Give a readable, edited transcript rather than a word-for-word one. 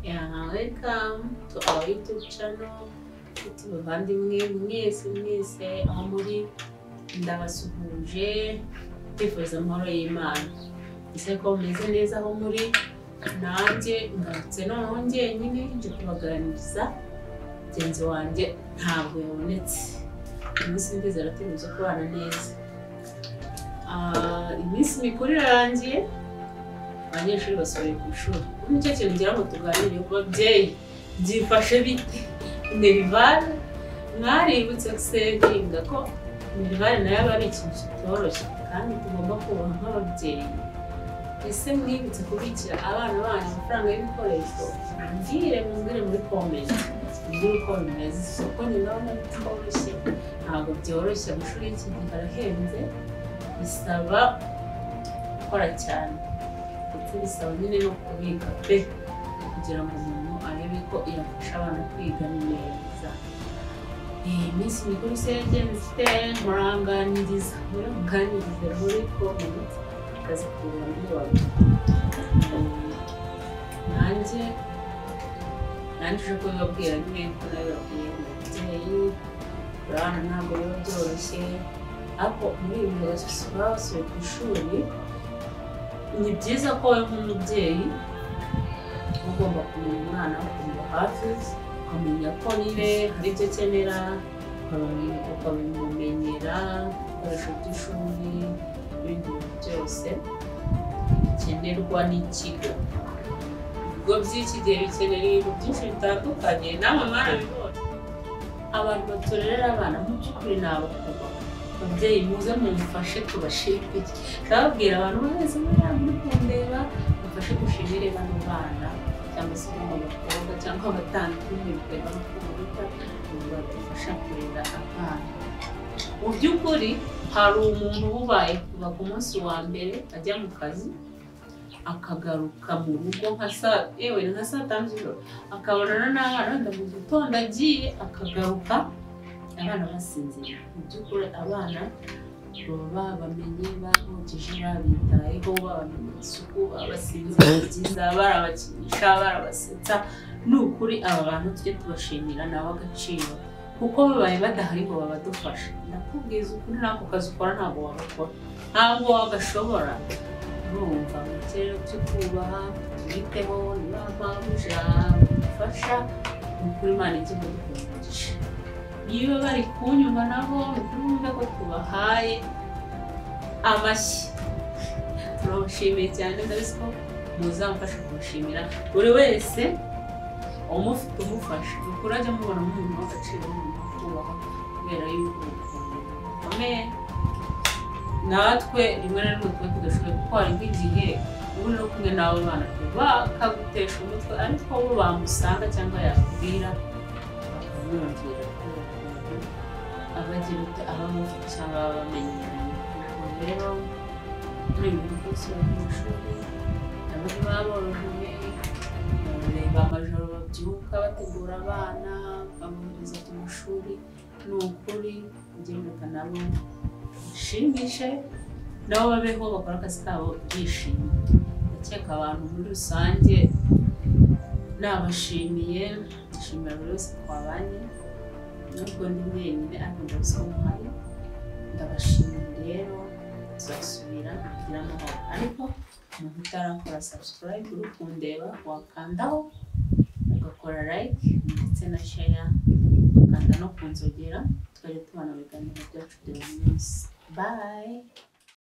Yeah, welcome to our YouTube channel. Bavandimwe mwese aho muri ndabasuhuje twifuza amahoro y'Imana. Ese ko meze neza aho muri nanjye ngarutse noneho njyenyine nje kubaganiriza genzi wanjye ntabwo yabonetse. Iminsi ndizera tuza kubana neza. Iminsi mikuru irarangiye abanyeshuri basohoye ku ishuri. Nicyo kintu ngira ngo tuganire ku babyeyi byifashe bite. Nerivare mwaributse gusevinga ko nerivare nayo aba ari ikintu kitoroshye kandi tugomba kubaha nk'ababyeyi. Ese mwibutse kubikira abana banyu amafaranga y'ibikoresho? Mumbwire muri comment mbwira uko bimeze. Isoko ni naho bitoroshye, ntabwo byoroshye. Amashuri y'iki gihe arahenze, bisaba gukora cyane ndetse bisaba nyine no kubika pe kugira ngo umuntu arebe ko yafasha abana kwiga neza. Iminsi mikuru se yagenze muranganiriza muri comment kazi kugira ngo nanjye ko babwira nyine ko nayo babyeyi urabona ntabwo biba byoroshye, ariko muri ibi bihe basubiye ku ishuri ni byiza ko wowe nk'umubyeyi ugomba kumenya umwana ukumva hafi, ukamenya ko nyine hari icyo akenera, ukabimumenyera ibikoresho by'ishuri n'ibindi bintu byose bikenerwa n'ikigo. Ibigo by'iki gihe bikenera ibintu byinshi bitandukanye, namwe mwarabibonye. Abantu batorera abana mu by'ukuri ni abakuru. Babyeyi muze mumfashe tubashakire. Ndababwira abantu bose muri kundeba bafashe gushimire bano bana cyangwa se mu bakobwa cyangwa abatandukanye biterwa no kubuta badufasha kurera abana. Mu by'ukuri hari umuntu ubaye kuva ku munsi wa mbere ajya mu kazi akagaruka mu rugo nka saa 5 z'ijoro akabonana n'abana wenda mu gitondo agiye akagaruka abana basinzira. Mu by'ukuri abana baba bamenye bahogeje babitayeho babamenye isuku babasinzira byiza barabakinisha barabasetsa. Ni ukuri aba bantu tujye tubashimira nabo agaciro kuko babaye badahari ngo babadufasha. Ndakubwiza ukuri nako kazi ukora ntabwo wagakora, ntabwo wagashobora. Urumva mukere cyo kubaha tubiteho niba mpamuje gufasha ukuri Imana igihe dukomeje. Niba bari kunyumva nabo twumve ko tubahaye amashyi. Turabashimiye cyane ndabizi ko muzamfasha kubashimira buri wese umufite umufasha. Ukuri ajya mubona umuntu w'agaciro n'umuntu kubaha kubera yuko amen. Natwe rimwe na rimwe tuba tudashoboye gutwara nk'igihe ubu no kumwe n'abo bana bakagutesha umutwe, ariko bo bamusanga cyangwa yakubwira bakamwumvira abagira uti abamufite cyangwa abamenyeranye. Rero muri ibi bintu byose abanyeshuri abari baboroheye bareba amajoro babyuka bategura abana babohereza ku mashuri. Ni ukuri ugendeka nabo bashimishe nabo babeho bakora akazi kabo bishimye. Ndakeka abantu muri rusange nabashimiye, ndashimira buri wese twabanye nubwo ndi mwenyine ariko ndabasaba umuhari. Ndabashimira rero tuzasubira kugira amahoro. Ariko umuntu utarakora subscribe uri kundeba wakandaho ugakora like ndetse na share ukanda no kunzogera tukajya tubana ibiganiro byacu buri munsi. Bye.